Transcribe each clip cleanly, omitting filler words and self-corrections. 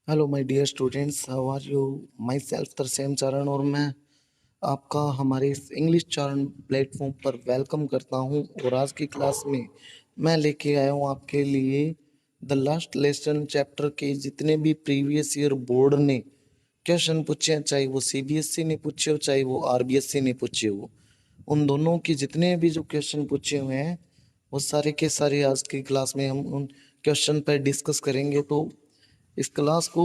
Hello my dear students, how are you? Myself Tarsem Charan और मैं आपका हमारे इस इंग्लिश चारण प्लेटफॉर्म पर वेलकम करता हूं। और आज की क्लास में मैं लेके आया हूं आपके लिए द लास्ट लेसन चैप्टर के जितने भी प्रीवियस ईयर बोर्ड ने क्वेश्चन पूछे हैं, चाहे वो सीबीएसई ने पूछे हो चाहे वो आरबीएसई ने पूछे हो, उन दोनों की जितने भी जो क्वेश्चन पूछे हुए हैं वो सारे के सारे आज की क्लास में हम उन क्वेश्चन पर डिस्कस करेंगे। तो इस क्लास को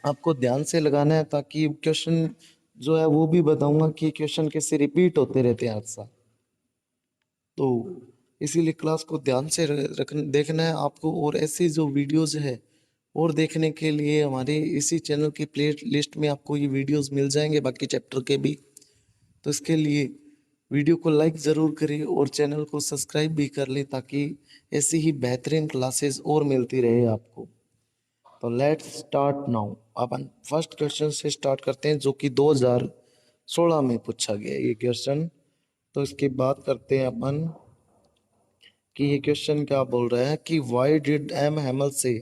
आपको ध्यान से लगाना है ताकि क्वेश्चन जो है वो भी बताऊंगा कि क्वेश्चन कैसे रिपीट होते रहते हैं हर साल। तो इसीलिए क्लास को ध्यान से देखना है आपको। और ऐसी जो वीडियोस है और देखने के लिए हमारे इसी चैनल की प्ले लिस्ट में आपको ये वीडियोस मिल जाएंगे, बाकी चैप्टर के भी। तो इसके लिए वीडियो को लाइक ज़रूर करें और चैनल को सब्सक्राइब भी कर लें ताकि ऐसी ही बेहतरीन क्लासेस और मिलती रहे आपको। तो let's start now. Upon first question से स्टार्ट करते हैं जो कि 2016 में पूछा गया ये क्वेश्चन। तो इसकी बात करते हैं अपन कि ये क्वेश्चन क्या बोल रहा है कि why did M Hamel say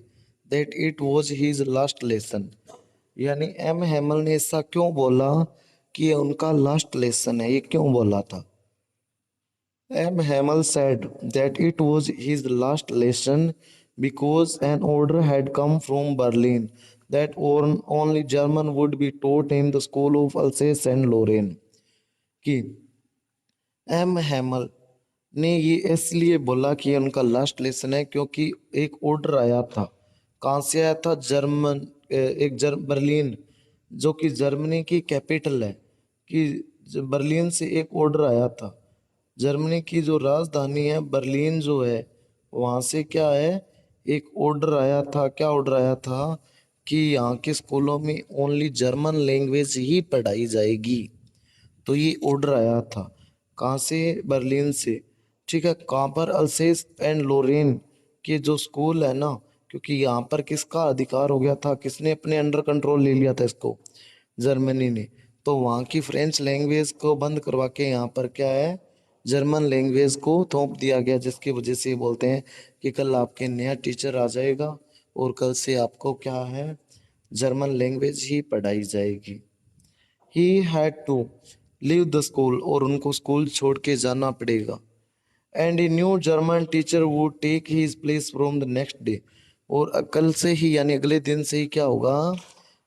that it was his last lesson. यानी एम हैमल ने ऐसा क्यों बोला कि ये उनका लास्ट लेसन है, ये क्यों बोला था? M. Hamel said that it was his last lesson because an order had come from Berlin that only German would be taught in the school of Alsace and Lorraine। कि M Hamel ने ये इसलिए बोला कि ये उनका last lesson है क्योंकि एक ऑर्डर आया था। कहाँ से आया था? बर्लिन, जो कि जर्मनी की कैपिटल है, कि बर्लिन से एक ऑर्डर आया था। जर्मनी की जो राजधानी है बर्लिन जो है, वहाँ से क्या है, एक ऑर्डर आया था। क्या ऑर्डर आया था? कि यहाँ के स्कूलों में ओनली जर्मन लैंग्वेज ही पढ़ाई जाएगी। तो ये ऑर्डर आया था कहाँ से? बर्लिन से। ठीक है, कहाँ पर? अल्सेस एंड लोरेन के जो स्कूल है ना, क्योंकि यहाँ पर किसका अधिकार हो गया था, किसने अपने अंडर कंट्रोल ले लिया था इसको? जर्मनी ने। तो वहाँ की फ्रेंच लैंग्वेज को बंद करवा के यहाँ पर क्या है, जर्मन लैंग्वेज को थोप दिया गया, जिसकी वजह से ये बोलते हैं कि कल आपके नया टीचर आ जाएगा और कल से आपको क्या है, जर्मन लैंग्वेज ही पढ़ाई जाएगी। He had to leave the school, और उनको स्कूल छोड़ के जाना पड़ेगा। And a new German teacher would take his place from the next day, और कल से ही यानी अगले दिन से ही क्या होगा,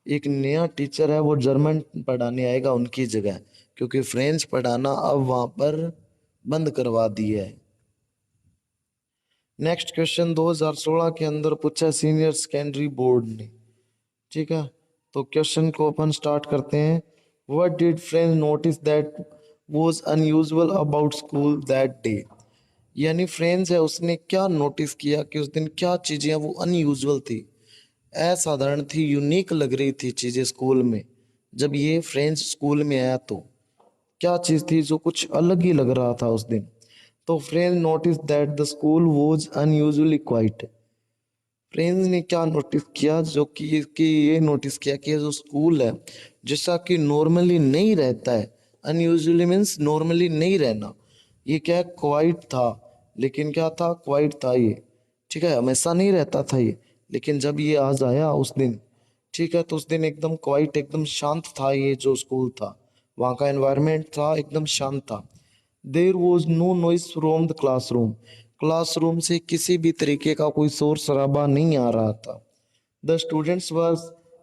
एक नया टीचर है वो जर्मन पढ़ाने आएगा उनकी जगह, क्योंकि फ्रेंच पढ़ाना अब वहां पर बंद करवा दिया है। नेक्स्ट क्वेश्चन 2016 के अंदर पूछा सीनियर सेकेंडरी बोर्ड ने। ठीक है, तो क्वेश्चन को अपन स्टार्ट करते हैं। What did French notice that was unusual about school that day. यानी फ्रेंच है, उसने क्या नोटिस किया कि उस दिन क्या चीजें वो अनयूजुअल थी, असाधारण थी, यूनिक लग रही थी चीजें स्कूल में। जब ये फ्रेंच स्कूल में आया तो क्या चीज थी जो कुछ अलग ही लग रहा था उस दिन? तो French notice that the school was unusually quite. Friends ने क्या नोटिस किया, जो कि ये नोटिस किया कि जो स्कूल है जैसा कि नॉर्मली नहीं रहता है। अनयूजुअली मीन्स नॉर्मली नहीं रहना। ये क्या है, क्वाइट था। लेकिन क्या था? क्वाइट था ये। ठीक है, हमेशा नहीं रहता था ये, लेकिन जब ये आज आया उस दिन, ठीक है, तो उस दिन एकदम क्वाइट, एकदम शांत था। ये जो स्कूल था, वहाँ का एनवायरनमेंट था एकदम शांत था। There was no noise from the classroom. Classroom से किसी भी तरीके का कोई शोर शराबा नहीं आ रहा था। The students were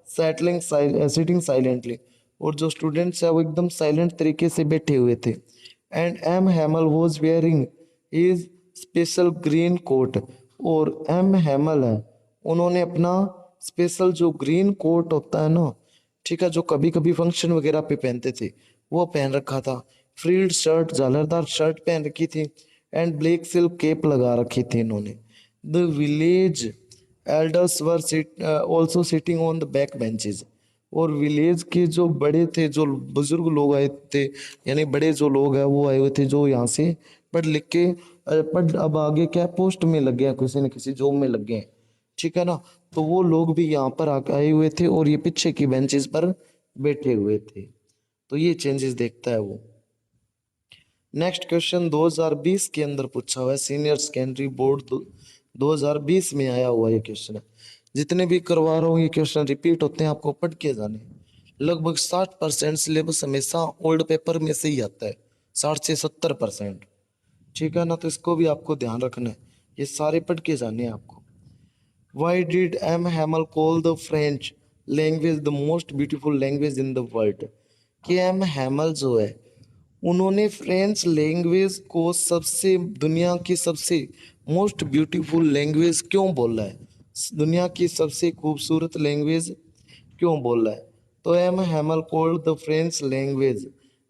settling sitting silently, और जो स्टूडेंट्स है वो एकदम साइलेंट तरीके से बैठे हुए थे। And M Hamel was wearing his special green coat, और एम हैमल है, उन्होंने अपना स्पेशल जो ग्रीन कोट होता है ना, ठीक है, जो कभी कभी फंक्शन वगैरह पे पहनते थे, वो पहन रखा था। फ्रिल्ड शर्ट, झालरदार शर्ट पहन रखी थी, एंड ब्लैक सिल्क कैप लगा रखी थी इन्होंने। The village elders were also sitting on the back benches, और विलेज के जो बड़े थे, जो बुजुर्ग लोग आए थे, यानी बड़े जो लोग हैं वो आए हुए थे, जो यहाँ से पढ़ लिख के पढ़ अब आगे क्या पोस्ट में लग गया, किसी न किसी जॉब में लग गए। ठीक है ना, तो वो लोग भी यहाँ पर आए हुए थे और ये पीछे की बेंचेस पर बैठे हुए थे। तो ये चेंजेस देखता है वो। नेक्स्ट क्वेश्चन 2020 के अंदर पूछा हुआ है, सीनियर सेकेंडरी बोर्ड 2020 में आया हुआ ये क्वेश्चन है। जितने भी करवा रहा हूँ ये क्वेश्चन रिपीट होते हैं, आपको पढ़ के जाने हैं। लगभग 60% सिलेबस हमेशा ओल्ड पेपर में से ही आता है, 60 से 70%। ठीक है ना, तो इसको भी आपको ध्यान रखना है, ये सारे पढ़ के जाने हैं आपको। Why did M. Hamel call the French language the most beautiful language in the world? कि एम हैमल जो है, उन्होंने फ्रेंच लैंग्वेज को सबसे दुनिया की सबसे मोस्ट ब्यूटीफुल लैंग्वेज क्यों बोला है, दुनिया की सबसे खूबसूरत लैंग्वेज क्यों बोला है? तो M Hamel called the French language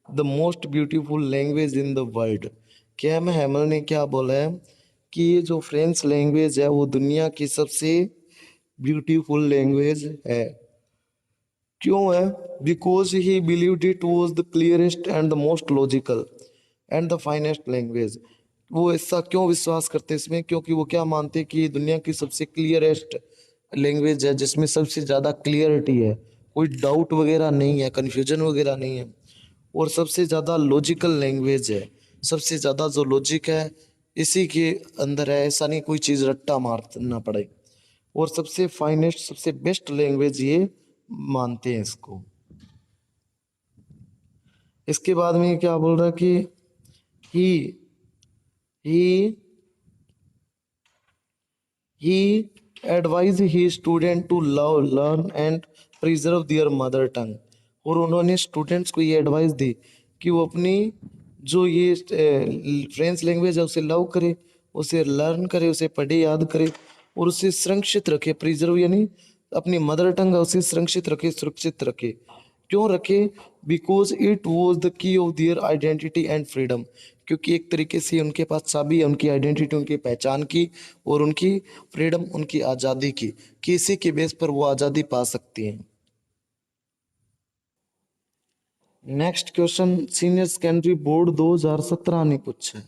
the most beautiful language in the world. कि एम हैमल ने क्या बोला है कि ये जो फ्रेंच लैंग्वेज है वो दुनिया की सबसे ब्यूटीफुल लैंग्वेज है। क्यों है? Because he believed it was the clearest and the most logical and the finest language. वो ऐसा क्यों विश्वास करते हैं इसमें? क्योंकि वो क्या मानते हैं कि ये दुनिया की सबसे क्लियरेस्ट लैंग्वेज है, जिसमें सबसे ज़्यादा क्लियरिटी है, कोई डाउट वगैरह नहीं है, कन्फ्यूजन वगैरह नहीं है, और सबसे ज़्यादा लॉजिकल लैंग्वेज है। सबसे ज़्यादा जो लॉजिक है इसी के अंदर है, ऐसा नहीं कोई चीज़ रट्टा मारना पड़े। और सबसे फाइनेस्ट, सबसे बेस्ट लैंग्वेज ये मानते हैं इसको। इसके बाद में ये क्या बोल रहा है कि he he he advise he student to love, learn and preserve their mother tongue. और उन्होंने स्टूडेंट्स को ये एडवाइस दी कि वो अपनी जो ये फ्रेंच लैंग्वेज है उसे लव करे, उसे लर्न करे, उसे पढ़े, याद करे, और उसे संरक्षित रखे। प्रिजर्व यानी अपनी मदर टंग है उसे संरक्षित रखे, सुरक्षित रखे। क्यों रखे? Because it was the key of their identity and freedom. क्योंकि एक तरीके से उनके पास चाबी है उनकी आइडेंटिटी, उनकी पहचान की, और उनकी फ्रीडम, उनकी आज़ादी की, कि इसी के बेस पर वो आज़ादी पा सकती हैं। Next question senior secondary board 2017 ने पूछा है।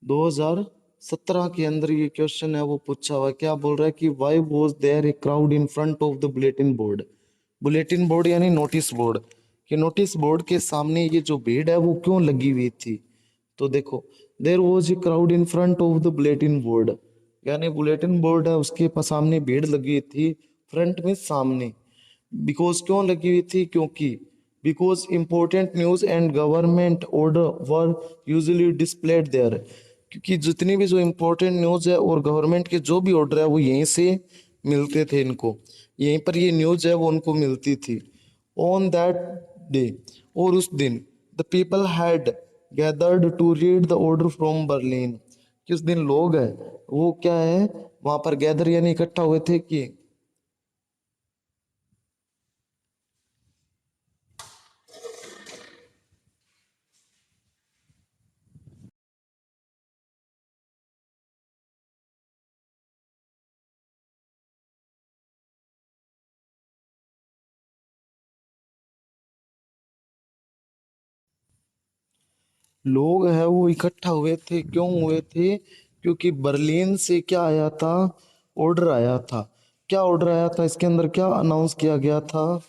2017 के अंदर ये क्वेश्चन है वो पूछा हुआ है। क्या बोल रहा है कि why was there a crowd in front of the bulletin board. Bulletin board यानी नोटिस बोर्ड, कि नोटिस बोर्ड के सामने ये जो भीड़ है वो क्यों लगी हुई थी? तो देखो, there was a crowd in front of the bulletin board, यानी बुलेटिन बोर्ड है उसके सामने भीड़ लगी थी, फ्रंट में सामने। बिकॉज क्यों लगी हुई थी? क्योंकि because important news and government order were usually displayed there. क्योंकि जितनी भी जो इम्पोर्टेंट न्यूज है और गवर्नमेंट के जो भी ऑर्डर है वो यहीं से मिलते थे इनको, यहीं पर ये न्यूज है वो उनको मिलती थी। ऑन दैट डे, और उस दिन, the people had gathered to read the order from Berlin. किस दिन लोग हैं वो क्या है वहां पर गैदर यानी इकट्ठा हुए थे कि लोग हैं वो इकट्ठा हुए थे। क्यों हुए थे? क्योंकि बर्लिन से क्या आया था? ऑर्डर आया था। क्या ऑर्डर आया था? इसके अंदर क्या अनाउंस किया गया था?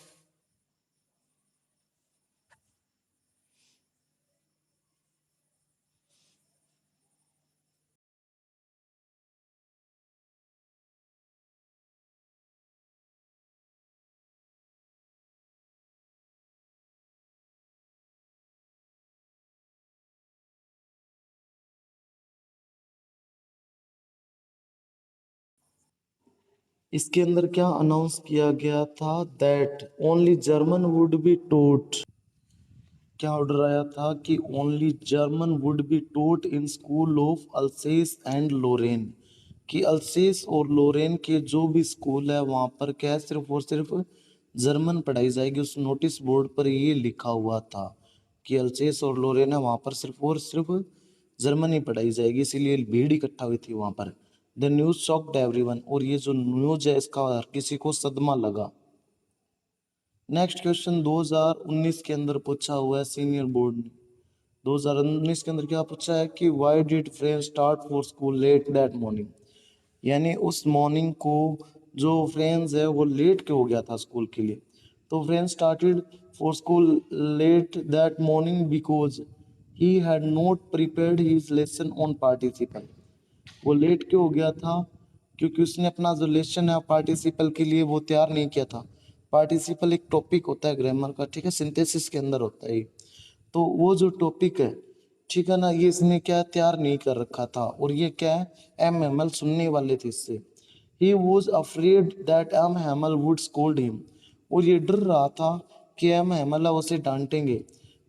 इसके अंदर क्या अनाउंस किया गया था? That only German would be taught. क्या ऑर्डर आया था कि only German would be taught in school of Alsace and Lorraine. कि अल्सेस और लोरेन के जो भी स्कूल है वहाँ पर क्या है, सिर्फ और सिर्फ जर्मन पढ़ाई जाएगी। उस नोटिस बोर्ड पर ये लिखा हुआ था कि अल्सेस और लोरेन है वहाँ पर सिर्फ और सिर्फ जर्मन ही पढ़ाई जाएगी, इसीलिए भीड़ इकट्ठा हुई थी वहाँ पर। द न्यूज शॉक्ड एवरीवन, और ये जो न्यूज है इसका हर किसी को सदमा लगा। नेक्स्ट क्वेश्चन 2019 के अंदर पूछा हुआ है सीनियर बोर्ड ने। 2019 के अंदर क्या पूछा है कि why did friend start for school let that morning. यानी उस मॉर्निंग को जो फ्रेंड्स है वो लेट क्यों हो गया था स्कूल के लिए? तो friend started for school let that morning because he had not prepared his lesson on participle. वो लेट क्यों हो गया था? क्योंकि उसने अपना जो लेसन है पार्टिसिपल के लिए वो तैयार नहीं किया था। पार्टिसिपल एक टॉपिक होता है ग्रामर का, ठीक है, सिंथेसिस के अंदर होता है ये। तो वो जो टॉपिक है, ठीक है ना, ये इसने क्या तैयार नहीं कर रखा था, और ये क्या है, एम हैमल सुनने वाले थे इससे। He was afraid that M Hamel would scold him, और ये डर रहा था कि एम हैमल उसे डांटेंगे।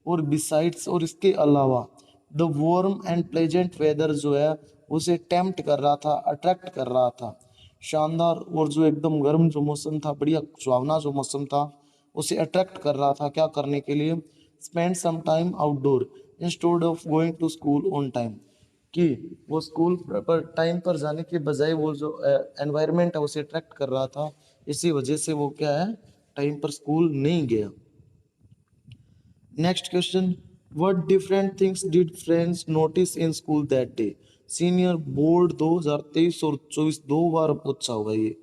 और बिसाइड्स, और इसके अलावा the warm and pleasant weather जो है उसे टेम्प्ट कर रहा था, अट्रैक्ट कर रहा था। शानदार और जो एकदम गर्म जो मौसम था, बढ़िया सुहावना जो मौसम था, उसे अट्रैक्ट कर रहा था क्या करने के लिए, spend some time outdoor instead of going to school on time, कि वो स्कूल पर टाइम पर जाने के बजाय वो जो एनवायरनमेंट है उसे अट्रैक्ट कर रहा था, इसी वजह से वो क्या है, टाइम पर स्कूल नहीं गया। Next question, what different things did friends notice in school that day. Senior board 2023 और 24 दो बार पूछा हुआ ये,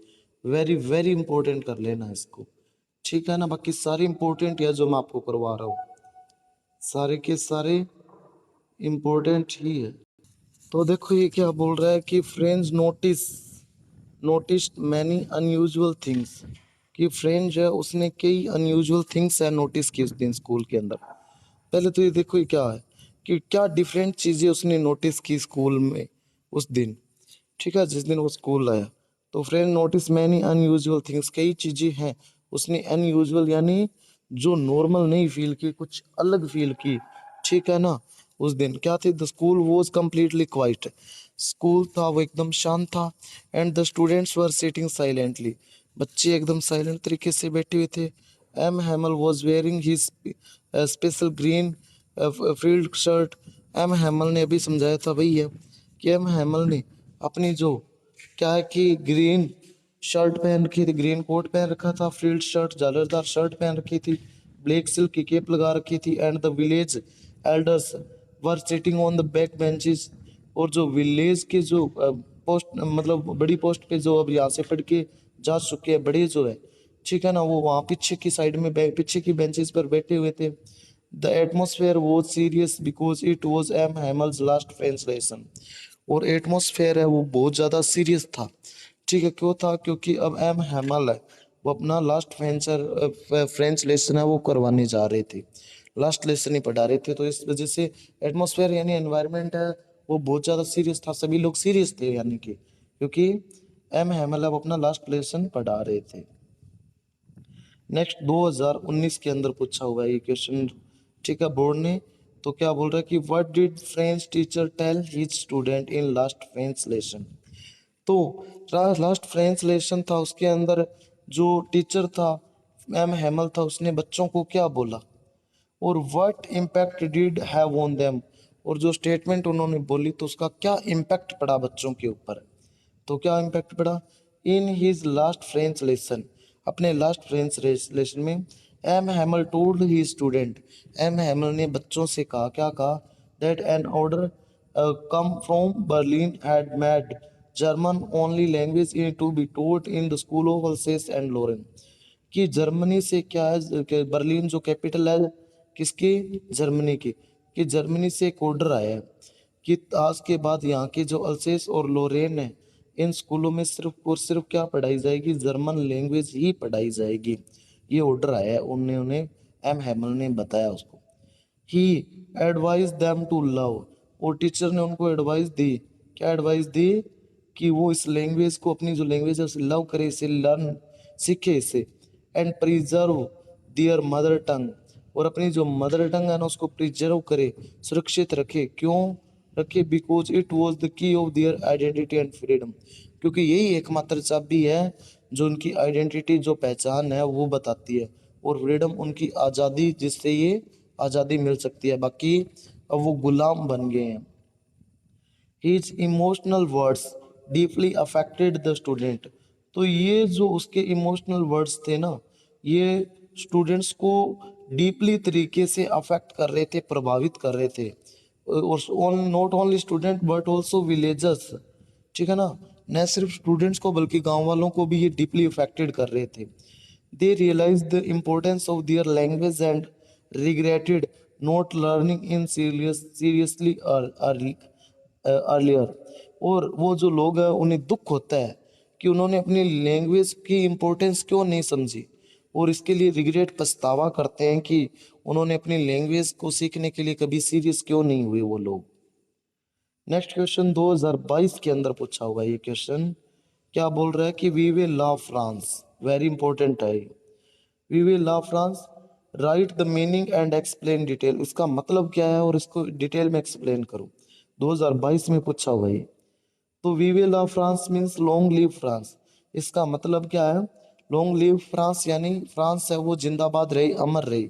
वेरी वेरी इंपॉर्टेंट कर लेना इसको, ठीक है ना। बाकी सारे इंपॉर्टेंट है जो मैं आपको करवा रहा हूँ, सारे के सारे इंपॉर्टेंट ही है। तो देखो ये क्या बोल रहा है कि friends noticed many unusual things, कि फ्रेंड जो है उसने कई अनयूजुअल थिंग्स है नोटिस की उस दिन स्कूल के अंदर। पहले तो ये देखो ये क्या है, कि क्या डिफरेंट चीज़ें उसने नोटिस की स्कूल में उस दिन, ठीक है, जिस दिन वो स्कूल आया। तो friend notice many unusual things, कई चीज़ें हैं उसने अनयूजुअल यानी जो नॉर्मल नहीं फील की, कुछ अलग फील की, ठीक है ना। उस दिन क्या थे, the school was completely quiet, school था वो एकदम शांत था, and the students were sitting silently, बच्चे एकदम साइलेंट तरीके से बैठे हुए थे। M Hamel was wearing his special green field shirt. M Hamel ने अभी समझाया था भैया कि एम हैमल ने अपनी जो क्या है कि ग्रीन शर्ट पहन रखी थी, ग्रीन कोट पहन रखा था, फील्ड शर्ट झालरदार शर्ट पहन रखी थी, ब्लैक सिल्क की कैप लगा रखी थी, and the village elders were sitting on the back benches. और जो विलेज के जो पोस्ट मतलब बड़ी पोस्ट पे जो अब यहाँ से पढ़ के जा चुके हैं बड़े जो है, ठीक है ना, वो वहाँ पीछे की साइड में पीछे की बेंचेस पर बैठे हुए थे। The atmosphere was serious because it was M Hamel's last French lesson, और एटमोसफेयर है वो बहुत ज़्यादा सीरियस था, ठीक है, क्यों था, क्योंकि अब एम हैमल है वो अपना लास्ट फ्रेंच लेसन है वो करवाने जा रहे थे, लास्ट लेसन ही पढ़ा रहे थे, तो इस वजह से एटमोसफेयर यानी एनवायरनमेंट है वो बहुत ज़्यादा सीरियस था, सभी लोग सीरियस थे यानी कि, क्योंकि एम हैमल अब अपना लास्ट लेसन पढ़ा रहे थे। नेक्स्ट 2019 के अंदर पूछा हुआ है ये क्वेश्चन, ठीक है, बोर्ड ने। तो क्या बोल रहा है कि what did French teacher tell his student in last French lesson. तो लास्ट फ्रेंच लेसन था उसके अंदर जो टीचर था एम हैमल था, उसने बच्चों को क्या बोला, और what impact did have on them, और जो स्टेटमेंट उन्होंने बोली तो उसका क्या इम्पैक्ट पड़ा बच्चों के ऊपर। तो क्या इम्पैक्ट पड़ा, in his last French lesson, अपने लास्ट फ्रेंच लेसन में M Hamel told he student, M Hamel ने बच्चों से कहा, क्या कहा, that an order come from Berlin had made German only language in to be taught in the school of Alsace and Lorraine, कि Germany से क्या है कि बर्लिन जो कैपिटल है किसकी, जर्मनी की, कि जर्मनी से एक ऑर्डर आया है कि आज के बाद यहाँ के जो अल्सेस और लोरेन है इन स्कूलों में सिर्फ और सिर्फ क्या पढ़ाई जाएगी, जर्मन लैंग्वेज ही पढ़ाई जाएगी, ये ऑर्डर आया है, उन्होंने एम हैमल ने बताया उसको। ही एडवाइज देम टू लव, और टीचर ने उनको एडवाइस दी, क्या एडवाइस दी, कि वो इस लैंग्वेज को, अपनी जो लैंग्वेज है उसे लव करे, इसे लर्न सीखे इसे, and preserve their mother tongue, और अपनी जो मदर टंग है ना उसको प्रिजर्व करे, सुरक्षित रखे, क्यों रखे, because it was the key of their identity and freedom, क्योंकि यही एकमात्र चाबी है जो उनकी आइडेंटिटी जो पहचान है वो बताती है, और फ्रीडम उनकी आज़ादी, जिससे ये आज़ादी मिल सकती है, बाकी अब वो गुलाम बन गए हैं। His emotional words deeply affected the student, तो ये जो उसके इमोशनल वर्ड्स थे ना, ये स्टूडेंट्स को डीपली तरीके से अफेक्ट कर रहे थे, प्रभावित कर रहे थे, और not only student but also villagers, ठीक है ना, न सिर्फ स्टूडेंट्स को बल्कि गांव वालों को भी ये डीपली अफेक्टेड कर रहे थे। They realise the importance of their language and regretted not learning in seriously earlier, और वो जो लोग हैं उन्हें दुख होता है कि उन्होंने अपनी लैंग्वेज की इम्पोर्टेंस क्यों नहीं समझी, और इसके लिए रिग्रेट पछतावा करते हैं कि उन्होंने अपनी लैंग्वेज को सीखने के लिए कभी सीरियस क्यों नहीं हुए वो लोग। नेक्स्ट क्वेश्चन 2022 के अंदर पूछा हुआ है ये क्वेश्चन। क्या बोल रहा है कि we will love France, very important है। We will love France, write the meaning and explain detail, इसका मतलब क्या है और इसको डिटेल में एक्सप्लेन करो। 2022 में पूछा हुआ है। तो we will love France means long live France, इसका मतलब क्या है, लॉन्ग लिव फ्रांस यानी फ्रांस है वो जिंदाबाद रहे, अमर रहे।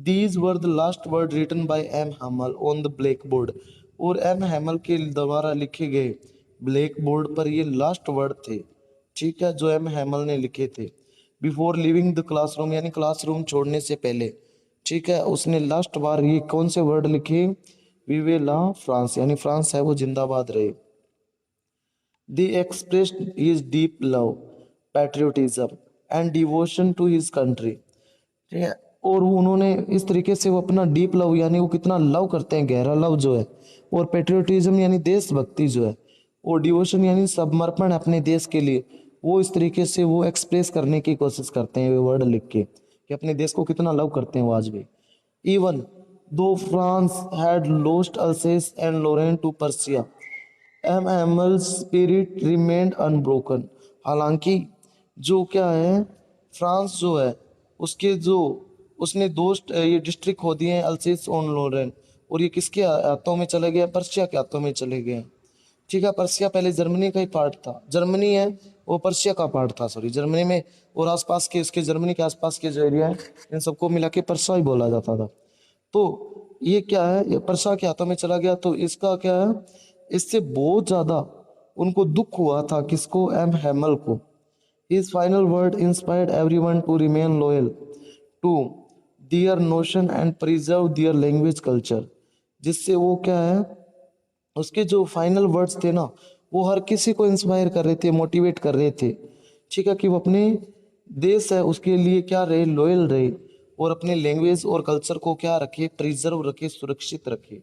These were the last word written by M. Hamel on the blackboard, और एम हैमल के द्वारा लिखे गए ब्लैक बोर्ड पर ये लास्ट वर्ड थे, ठीक है, जो एम हैमल ने लिखे थे। बिफोर लिविंग द क्लासरूम यानी क्लासरूम छोड़ने से पहले, ठीक है, उसने लास्ट बार ये कौन से वर्ड लिखे, वी विल लव फ्रांस यानी फ्रांस है वो जिंदाबाद रहे। They expressed his deep love, patriotism and devotion to his country, ठीक है, और उन्होंने इस तरीके से वो अपना डीप लव यानी वो कितना लव करते हैं, गहरा लव जो है, और पेट्रियोटिज्म यानी देशभक्ति जो है, और डिवोशन यानी समर्पण अपने देश के लिए, वो इस तरीके से वो एक्सप्रेस करने की कोशिश करते हैं वर्ड लिख के कि अपने देश को कितना लव करते हैं वो आज भी। Even though France had lost Alsace and Lorraine to Persia, M Hamel spirit remained unbroken, हालांकि जो क्या है, फ्रांस जो है उसके जो उसने दोस्त ये डिस्ट्रिक्ट खो दिए हैं अल्सेस ऑन लोरेन, और ये किसके हाथों में चले गए, पर्शिया के हाथों में चले गए। ठीक है, पर्शिया पहले जर्मनी का ही पार्ट था, जर्मनी है वो पर्शिया का पार्ट था, सॉरी जर्मनी में, और आसपास के उसके जर्मनी के आसपास के जो एरिया है इन सबको मिला के पर्शिया ही बोला जाता था। तो ये क्या है, ये पर्शिया के हाथों में चला गया, तो इसका क्या है, इससे बहुत ज्यादा उनको दुख हुआ था, किसको, एम हैमल को। His final word inspired everyone to remain loyal to their notion and preserve their language culture, जिससे वो क्या है, उसके जो फाइनल वर्ड्स थे ना, वो हर किसी को इंस्पायर कर रहे थे, मोटिवेट कर रहे थे, ठीक है, कि वो अपने देश है उसके लिए क्या रहे, लॉयल रहे, और अपने लैंग्वेज और कल्चर को क्या रखे, प्रिजर्व रखे, सुरक्षित रखे,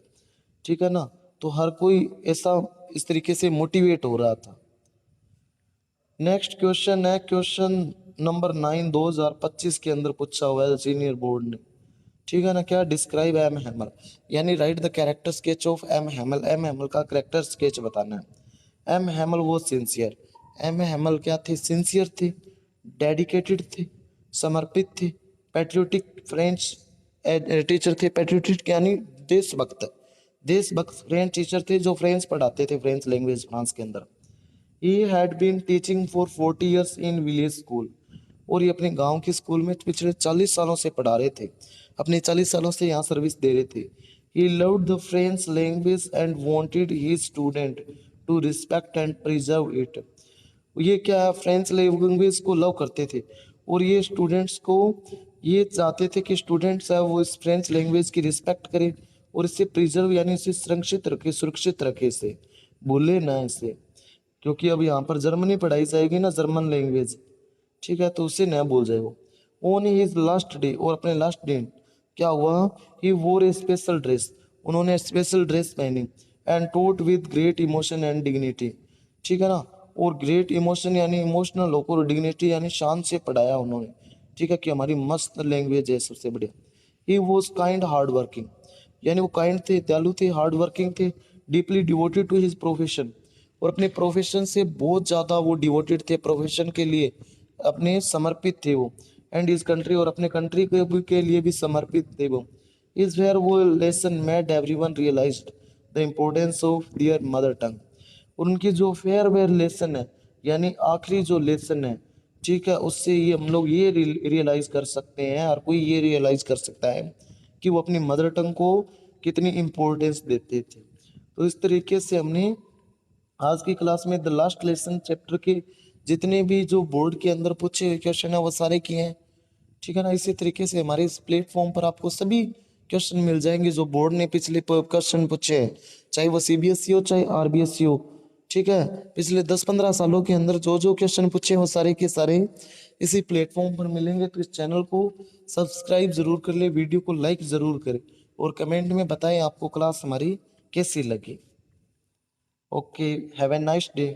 ठीक है ना। तो हर कोई ऐसा इस तरीके से मोटिवेट हो रहा था। नेक्स्ट क्वेश्चन है क्वेश्चन नंबर 9 2025 के अंदर पूछा हुआ है सीनियर बोर्ड ने, ठीक है ना। क्या, डिस्क्राइब एम हैमल यानी write the character sketch of M Hamel, M Hamel का कैरेक्टर स्केच बताना है। एम हैमल वो सिंसियर, एम हैमल क्या थे, सिंसियर थे, डेडिकेटेड थे, समर्पित थे, पैट्रियोटिक फ्रेंच टीचर थे, पैट्रियोटिक यानी देशभक्त, देशभक्त फ्रेंच टीचर थे जो फ्रेंच पढ़ाते थे, फ्रेंच लैंग्वेज फ्रांस के अंदर। He had been teaching for 40 years in village school, और ये अपने गांव के स्कूल में पिछले 40 सालों से पढ़ा रहे थे, अपने 40 सालों से यहाँ सर्विस दे रहे थे। He loved the French language and wanted his student to respect and preserve it, ये क्या है, फ्रेंच लैंग्वेज को लव करते थे, और ये स्टूडेंट्स को ये चाहते थे कि स्टूडेंट्स है वो इस फ्रेंच लैंग्वेज की रिस्पेक्ट करें, और इसे प्रिजर्व यानी इसे संरक्षित रखे, सुरक्षित रखे, इसे भूले ना इसे, क्योंकि अब यहाँ पर जर्मनी पढ़ाई जाएगी ना, जर्मन लैंग्वेज, ठीक है, तो उसे नया बोल जाएगा। ऑन हिज लास्ट डे, और अपने लास्ट डे क्या हुआ, he wore a special dress, उन्होंने स्पेशल ड्रेस पहनी, and taught with great emotion and dignity, ठीक है ना, और ग्रेट इमोशन यानी इमोशनल होकर, और डिग्निटी यानी शान से पढ़ाया उन्होंने, ठीक है, कि हमारी मस्त लैंग्वेज है सबसे बढ़िया। He was kind hard working, यानी वो काइंड थे, दयालु थे, हार्ड वर्किंग थे, deeply devoted to his profession, और अपने प्रोफेशन से बहुत ज़्यादा वो डिवोटेड थे, प्रोफेशन के लिए अपने समर्पित थे वो, एंड इस कंट्री, और अपने कंट्री के लिए भी समर्पित थे वो। इस वेयर वो lesson made everyone realised the importance of their mother tongue, और उनकी जो फेयरवेयर लेसन है यानी आखिरी जो लेसन है, ठीक है, उससे ये हम लोग ये रियलाइज कर सकते हैं, हर कोई ये रियलाइज कर सकता है कि वो अपनी मदर टंग को कितनी इम्पोर्टेंस देते थे। तो इस तरीके से हमने आज की क्लास में द लास्ट लेसन चैप्टर के जितने भी जो बोर्ड के अंदर पूछे हुए क्वेश्चन है वो सारे किए हैं, ठीक है ना। इसी तरीके से हमारे इस प्लेटफॉर्म पर आपको सभी क्वेश्चन मिल जाएंगे जो बोर्ड ने पिछले क्वेश्चन पूछे हैं, चाहे वो सीबीएसई हो चाहे आरबीएसई हो, ठीक है। पिछले 10-15 सालों के अंदर जो जो क्वेश्चन पूछे वो सारे के सारे इसी प्लेटफॉर्म पर मिलेंगे। तो इस चैनल को सब्सक्राइब जरूर कर ले, वीडियो को लाइक जरूर करें, और कमेंट में बताएं आपको क्लास हमारी कैसी लगी। Okay, have a nice day.